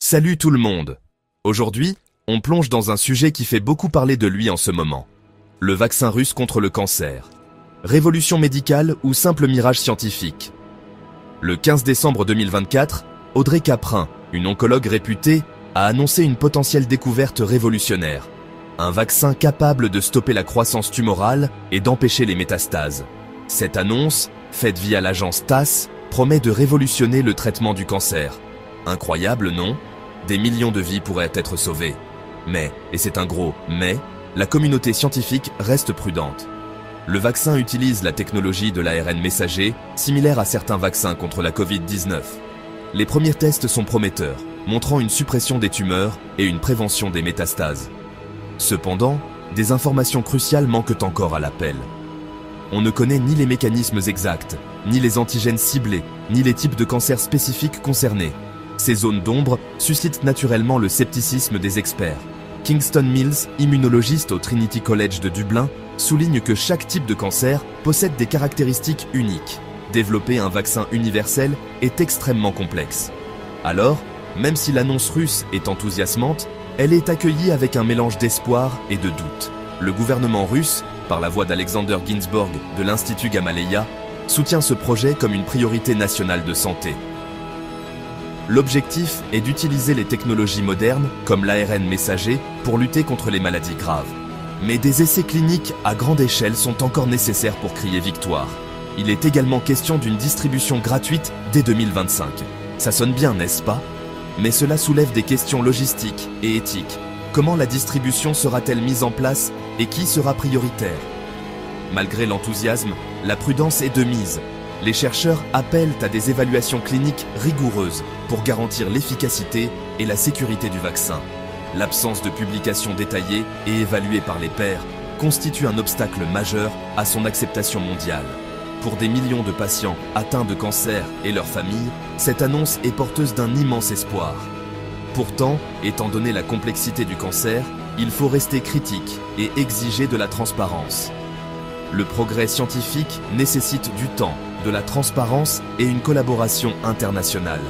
Salut tout le monde! Aujourd'hui, on plonge dans un sujet qui fait beaucoup parler de lui en ce moment. Le vaccin russe contre le cancer. Révolution médicale ou simple mirage scientifique? Le 15 décembre 2024, Audrey Caprin, une oncologue réputée, a annoncé une potentielle découverte révolutionnaire. Un vaccin capable de stopper la croissance tumorale et d'empêcher les métastases. Cette annonce, faite via l'agence TASS, promet de révolutionner le traitement du cancer. Incroyable, non? Des millions de vies pourraient être sauvées. Mais, et c'est un gros mais, la communauté scientifique reste prudente. Le vaccin utilise la technologie de l'ARN messager, similaire à certains vaccins contre la Covid-19. Les premiers tests sont prometteurs, montrant une suppression des tumeurs et une prévention des métastases. Cependant, des informations cruciales manquent encore à l'appel. On ne connaît ni les mécanismes exacts, ni les antigènes ciblés, ni les types de cancers spécifiques concernés. Ces zones d'ombre suscitent naturellement le scepticisme des experts. Kingston Mills, immunologiste au Trinity College de Dublin, souligne que chaque type de cancer possède des caractéristiques uniques. Développer un vaccin universel est extrêmement complexe. Alors, même si l'annonce russe est enthousiasmante, elle est accueillie avec un mélange d'espoir et de doute. Le gouvernement russe, par la voix d'Alexander Ginsburg de l'Institut Gamaleya, soutient ce projet comme une priorité nationale de santé. L'objectif est d'utiliser les technologies modernes, comme l'ARN messager, pour lutter contre les maladies graves. Mais des essais cliniques à grande échelle sont encore nécessaires pour crier victoire. Il est également question d'une distribution gratuite dès 2025. Ça sonne bien, n'est-ce pas? Mais cela soulève des questions logistiques et éthiques. Comment la distribution sera-t-elle mise en place et qui sera prioritaire? Malgré l'enthousiasme, la prudence est de mise. Les chercheurs appellent à des évaluations cliniques rigoureuses pour garantir l'efficacité et la sécurité du vaccin. L'absence de publications détaillées et évaluées par les pairs constitue un obstacle majeur à son acceptation mondiale. Pour des millions de patients atteints de cancer et leurs familles, cette annonce est porteuse d'un immense espoir. Pourtant, étant donné la complexité du cancer, il faut rester critique et exiger de la transparence. Le progrès scientifique nécessite du temps, de la transparence et une collaboration internationale.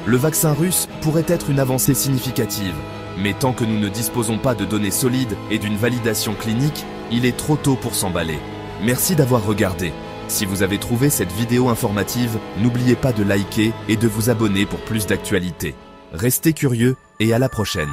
Le vaccin russe pourrait être une avancée significative, mais tant que nous ne disposons pas de données solides et d'une validation clinique, il est trop tôt pour s'emballer. Merci d'avoir regardé. Si vous avez trouvé cette vidéo informative, n'oubliez pas de liker et de vous abonner pour plus d'actualités. Restez curieux et à la prochaine.